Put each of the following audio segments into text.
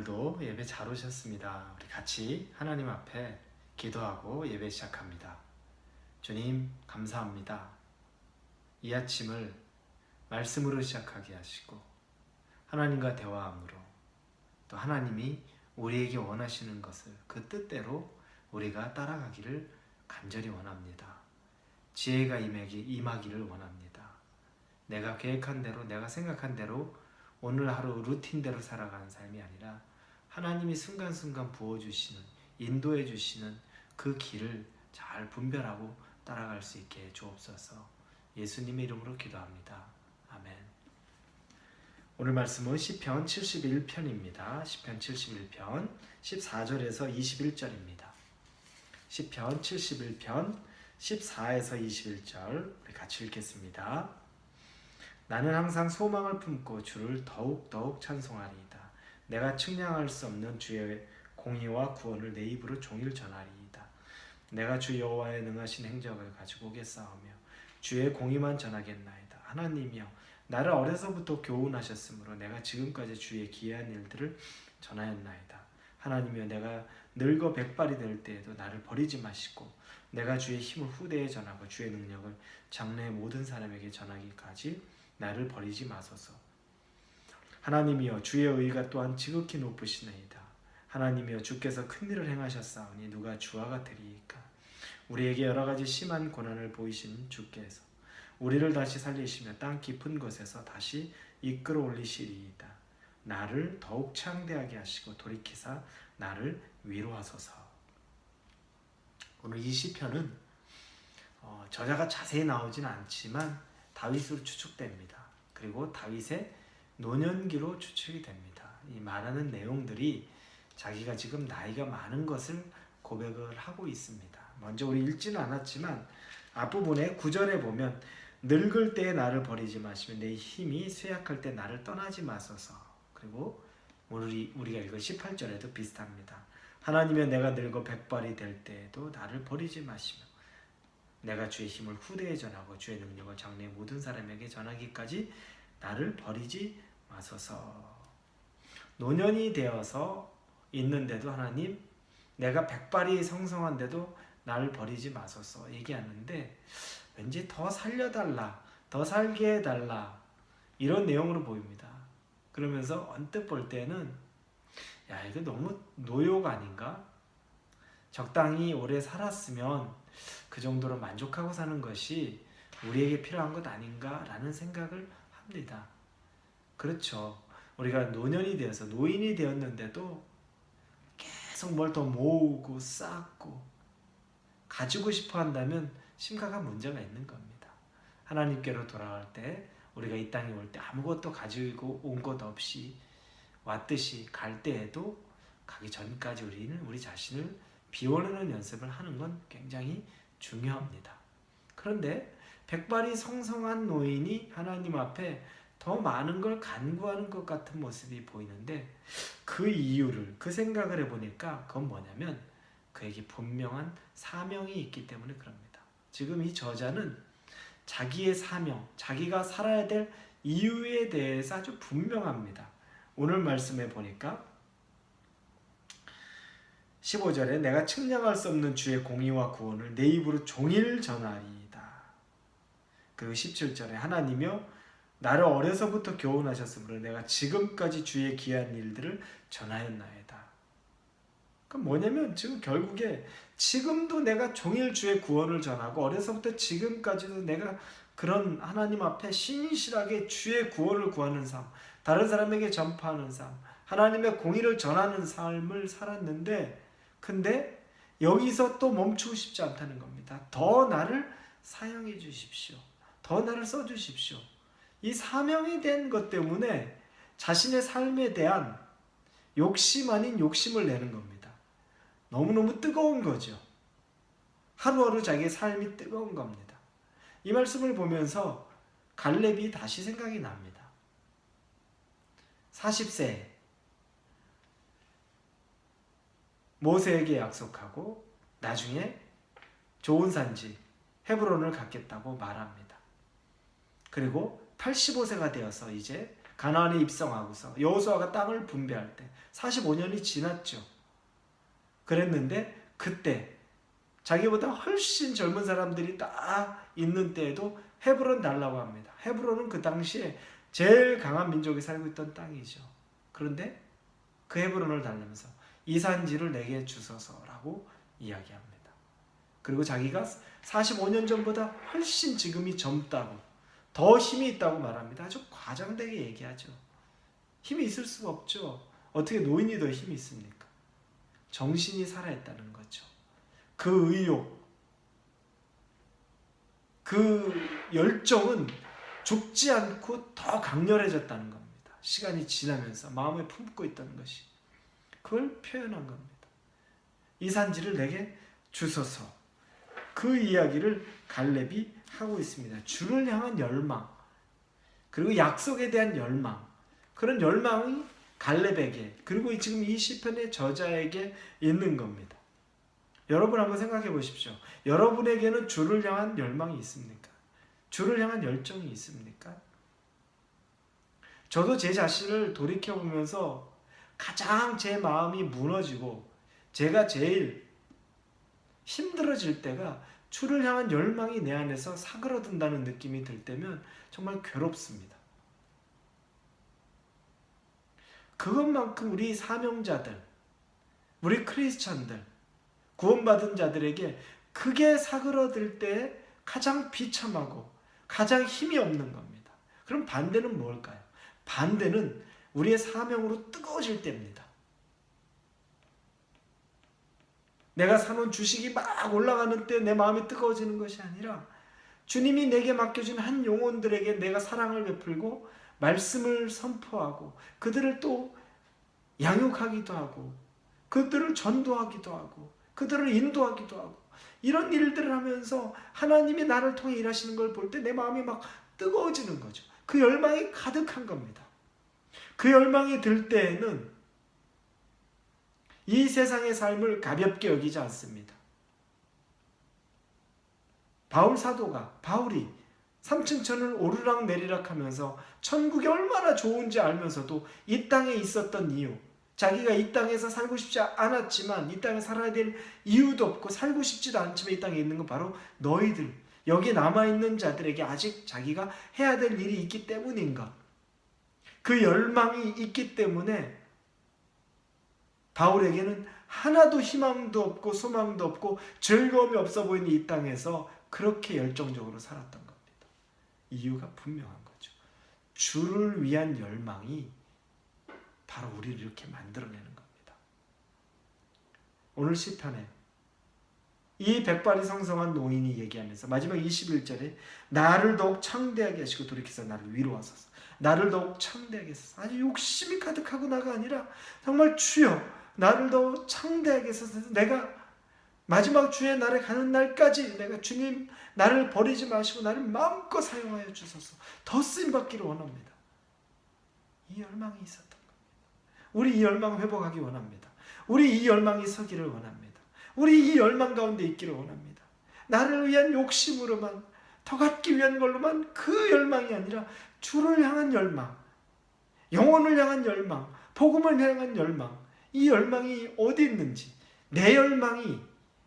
오늘도 예배 잘 오셨습니다. 우리 같이 하나님 앞에 기도하고 예배 시작합니다. 주님 감사합니다. 이 아침을 말씀으로 시작하게 하시고 하나님과 대화함으로 또 하나님이 우리에게 원하시는 것을 그 뜻대로 우리가 따라가기를 간절히 원합니다. 지혜가 임하기를 원합니다. 내가 계획한 대로 내가 생각한 대로 오늘 하루 루틴대로 살아가는 삶이 아니라 하나님이 순간순간 부어주시는 인도해 주시는 그 길을 잘 분별하고 따라갈 수 있게 해 주옵소서. 예수님의 이름으로 기도합니다. 아멘. 오늘 말씀은 시편 71편입니다. 시편 71편 14절에서 21절입니다. 시편 71편 14에서 21절 우리 같이 읽겠습니다. 나는 항상 소망을 품고 주를 더욱더욱 찬송하리이다. 내가 측량할 수 없는 주의 공의와 구원을 내 입으로 종일 전하리이다. 내가 주 여호와의 능하신 행적을 가지고 오겠사오며 주의 공의만 전하겠나이다. 하나님이여 나를 어려서부터 교훈하셨으므로 내가 지금까지 주의 기이한 일들을 전하였나이다. 하나님이여 내가 늙어 백발이 될 때에도 나를 버리지 마시고 내가 주의 힘을 후대에 전하고 주의 능력을 장래의 모든 사람에게 전하기까지 나를 버리지 마소서. 하나님이여 주의 의가 또한 지극히 높으시나이다. 하나님이여 주께서 큰 일을 행하셨사오니 누가 주와 같으리이까. 우리에게 여러 가지 심한 고난을 보이신 주께서 우리를 다시 살리시며 땅 깊은 곳에서 다시 이끌어 올리시리이다. 나를 더욱 창대하게 하시고 돌이키사 나를 위로하소서. 오늘 이 시편은 저자가 자세히 나오진 않지만 다윗으로 추측됩니다. 그리고 다윗의 노년기로 추측이 됩니다. 이 말하는 내용들이 자기가 지금 나이가 많은 것을 고백을 하고 있습니다. 먼저 우리 읽지는 않았지만 앞부분에 9절에 보면 늙을 때에 나를 버리지 마시며 내 힘이 쇠약할 때 나를 떠나지 마소서. 그리고 우리가 읽은 18절에도 비슷합니다. 하나님여 내가 늙어 백발이 될 때에도 나를 버리지 마시며 내가 주의 힘을 후대에 전하고 주의 능력을 장래의 모든 사람에게 전하기까지 나를 버리지 마소서. 노년이 되어서 있는데도 하나님 내가 백발이 성성한데도 나를 버리지 마소서 얘기하는데 왠지 더 살려달라, 더 살게 해달라 이런 내용으로 보입니다. 그러면서 언뜻 볼 때는 야 이거 너무 노욕 아닌가? 적당히 오래 살았으면 그 정도로 만족하고 사는 것이 우리에게 필요한 것 아닌가라는 생각을 합니다. 그렇죠. 우리가 노년이 되어서 노인이 되었는데도 계속 뭘 더 모으고 쌓고 가지고 싶어 한다면 심각한 문제가 있는 겁니다. 하나님께로 돌아갈 때 우리가 이 땅에 올 때 아무것도 가지고 온 것 없이 왔듯이 갈 때에도 가기 전까지 우리는 우리 자신을 비워내는 연습을 하는 건 굉장히 중요합니다. 그런데 백발이 성성한 노인이 하나님 앞에 더 많은 걸 간구하는 것 같은 모습이 보이는데 그 이유를 그 생각을 해보니까 그건 뭐냐면 그에게 분명한 사명이 있기 때문에 그럽니다. 지금 이 저자는 자기의 사명, 자기가 살아야 될 이유에 대해서 아주 분명합니다. 오늘 말씀에 보니까 15절에 내가 측량할 수 없는 주의 공의와 구원을 내 입으로 종일 전하리이다. 그리고 17절에 하나님이여 나를 어려서부터 교훈하셨으므로 내가 지금까지 주의 귀한 일들을 전하였나이다. 그럼 뭐냐면 지금 결국에 지금도 내가 종일 주의 구원을 전하고 어려서부터 지금까지도 내가 그런 하나님 앞에 신실하게 주의 구원을 구하는 삶, 다른 사람에게 전파하는 삶, 하나님의 공의를 전하는 삶을 살았는데 근데 여기서 또 멈추고 싶지 않다는 겁니다. 더 나를 사용해 주십시오. 더 나를 써 주십시오. 이 사명이 된 것 때문에 자신의 삶에 대한 욕심 아닌 욕심을 내는 겁니다. 너무너무 뜨거운 거죠. 하루하루 자기의 삶이 뜨거운 겁니다. 이 말씀을 보면서 갈렙이 다시 생각이 납니다. 40세 모세에게 약속하고 나중에 좋은 산지 헤브론을 갖겠다고 말합니다. 그리고 85세가 되어서 이제 가나안에 입성하고서 여호수아가 땅을 분배할 때 45년이 지났죠. 그랬는데 그때 자기보다 훨씬 젊은 사람들이 다 있는 때에도 헤브론 달라고 합니다. 헤브론은 그 당시에 제일 강한 민족이 살고 있던 땅이죠. 그런데 그 헤브론을 달라면서 이 산지를 내게 주소서라고 이야기합니다. 그리고 자기가 45년 전보다 훨씬 지금이 젊다고 더 힘이 있다고 말합니다. 아주 과장되게 얘기하죠. 힘이 있을 수가 없죠. 어떻게 노인이 더 힘이 있습니까? 정신이 살아있다는 거죠. 그 의욕, 그 열정은 죽지 않고 더 강렬해졌다는 겁니다. 시간이 지나면서 마음에 품고 있던 것이 그걸 표현한 겁니다. 이 산지를 내게 주소서. 그 이야기를 갈렙이 하고 있습니다. 주를 향한 열망, 그리고 약속에 대한 열망, 그런 열망이 갈렙에게 그리고 지금 이 시편의 저자에게 있는 겁니다. 여러분 한번 생각해 보십시오. 여러분에게는 주를 향한 열망이 있습니까? 주를 향한 열정이 있습니까? 저도 제 자신을 돌이켜보면서 가장 제 마음이 무너지고 제가 제일 힘들어질 때가 주를 향한 열망이 내 안에서 사그러든다는 느낌이 들 때면 정말 괴롭습니다. 그것만큼 우리 사명자들, 우리 크리스찬들, 구원받은 자들에게 그게 사그러들 때 가장 비참하고 가장 힘이 없는 겁니다. 그럼 반대는 뭘까요? 반대는 우리의 사명으로 뜨거워질 때입니다. 내가 사놓은 주식이 막 올라가는 때 내 마음이 뜨거워지는 것이 아니라 주님이 내게 맡겨준 한 영혼들에게 내가 사랑을 베풀고 말씀을 선포하고 그들을 또 양육하기도 하고 그들을 전도하기도 하고 그들을 인도하기도 하고 이런 일들을 하면서 하나님이 나를 통해 일하시는 걸 볼 때 내 마음이 막 뜨거워지는 거죠. 그 열망이 가득한 겁니다. 그 열망이 들 때에는 이 세상의 삶을 가볍게 여기지 않습니다. 바울이 삼층천을 오르락 내리락 하면서 천국이 얼마나 좋은지 알면서도 이 땅에 있었던 이유, 자기가 이 땅에서 살고 싶지 않았지만 이 땅에 살아야 될 이유도 없고 살고 싶지도 않지만 이 땅에 있는 건 바로 너희들, 여기 남아있는 자들에게 아직 자기가 해야 될 일이 있기 때문인가. 그 열망이 있기 때문에 바울에게는 하나도 희망도 없고 소망도 없고 즐거움이 없어 보이는 이 땅에서 그렇게 열정적으로 살았던 겁니다. 이유가 분명한 거죠. 주를 위한 열망이 바로 우리를 이렇게 만들어내는 겁니다. 오늘 시편에 이 백발이 성성한 노인이 얘기하면서 마지막 21절에 나를 더욱 창대하게 하시고 돌이켜서 나를 위로하소서. 나를 더욱 창대하게 하소서. 아주 욕심이 가득하고 나가 아니라 정말 주여 나를 더욱 창대하게 하소서. 내가 마지막 주의 날에 가는 날까지 내가 주님 나를 버리지 마시고 나를 마음껏 사용하여 주소서. 더 쓰임받기를 원합니다. 이 열망이 있었던 겁니다. 우리 이 열망 회복하기 원합니다. 우리 이 열망이 서기를 원합니다. 우리 이 열망 가운데 있기를 원합니다. 나를 위한 욕심으로만 더 갖기 위한 걸로만 그 열망이 아니라 주를 향한 열망, 영혼을 향한 열망, 복음을 향한 열망, 이 열망이 어디 있는지, 내 열망이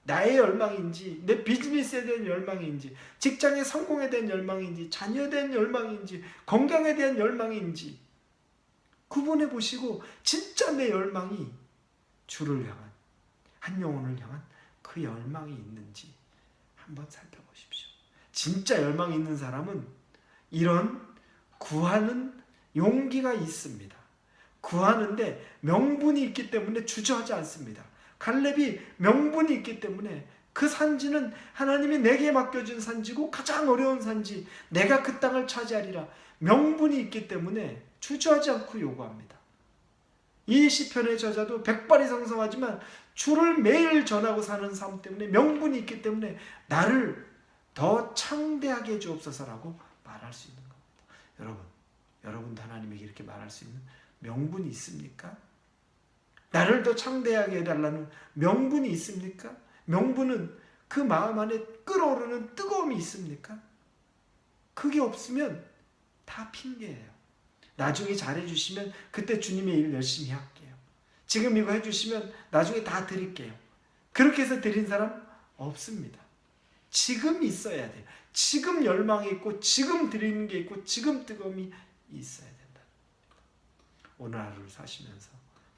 나의 열망인지, 내 비즈니스에 대한 열망인지, 직장의 성공에 대한 열망인지, 자녀에 대한 열망인지, 건강에 대한 열망인지 구분해 보시고 진짜 내 열망이 주를 향한, 한 영혼을 향한 그 열망이 있는지 한번 살펴보십시오. 진짜 열망이 있는 사람은 이런 구하는 용기가 있습니다. 구하는데 명분이 있기 때문에 주저하지 않습니다. 갈렙이 명분이 있기 때문에 그 산지는 하나님이 내게 맡겨준 산지고 가장 어려운 산지, 내가 그 땅을 차지하리라. 명분이 있기 때문에 주저하지 않고 요구합니다. 이 시편의 저자도 백발이 성성하지만 주를 매일 전하고 사는 삶 때문에 명분이 있기 때문에 나를 더 창대하게 해주옵소서라고 말할 수 있는 겁니다. 여러분도 하나님에게 이렇게 말할 수 있는 명분이 있습니까? 나를 더 창대하게 해달라는 명분이 있습니까? 명분은 그 마음 안에 끓어오르는 뜨거움이 있습니까? 그게 없으면 다 핑계예요. 나중에 잘해주시면 그때 주님의 일 열심히 할게요. 지금 이거 해주시면 나중에 다 드릴게요. 그렇게 해서 드린 사람 없습니다. 지금 있어야 돼요. 지금 열망이 있고 지금 드리는 게 있고 지금 뜨거움이 있어야 된다. 오늘 하루를 사시면서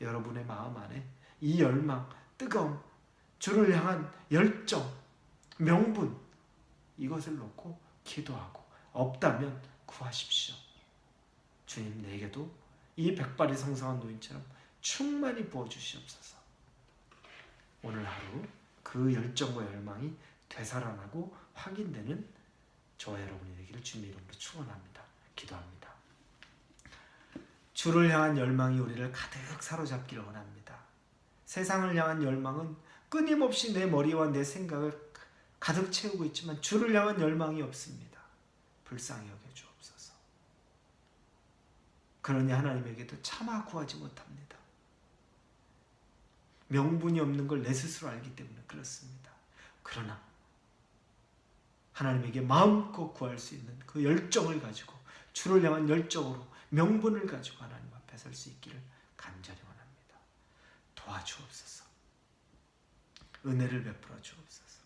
여러분의 마음 안에 이 열망, 뜨거움, 주를 향한 열정, 명분 이것을 놓고 기도하고 없다면 구하십시오. 주님 내게도 이 백발이 성성한 노인처럼 충만히 부어주시옵소서. 오늘 하루 그 열정과 열망이 되살아나고 확인되는 저와 여러분이 되기를 주님의 이름으로 축원합니다. 기도합니다. 주를 향한 열망이 우리를 가득 사로잡기를 원합니다. 세상을 향한 열망은 끊임없이 내 머리와 내 생각을 가득 채우고 있지만 주를 향한 열망이 없습니다. 불쌍히 여겨 주옵소서. 그러니 하나님에게도 차마 구하지 못합니다. 명분이 없는 걸 내 스스로 알기 때문에 그렇습니다. 그러나 하나님에게 마음껏 구할 수 있는 그 열정을 가지고 주를 향한 열정으로 명분을 가지고 하나님 앞에 설 수 있기를 간절히 원합니다. 도와주옵소서. 은혜를 베풀어 주옵소서.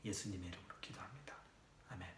예수님의 이름으로 기도합니다. 아멘.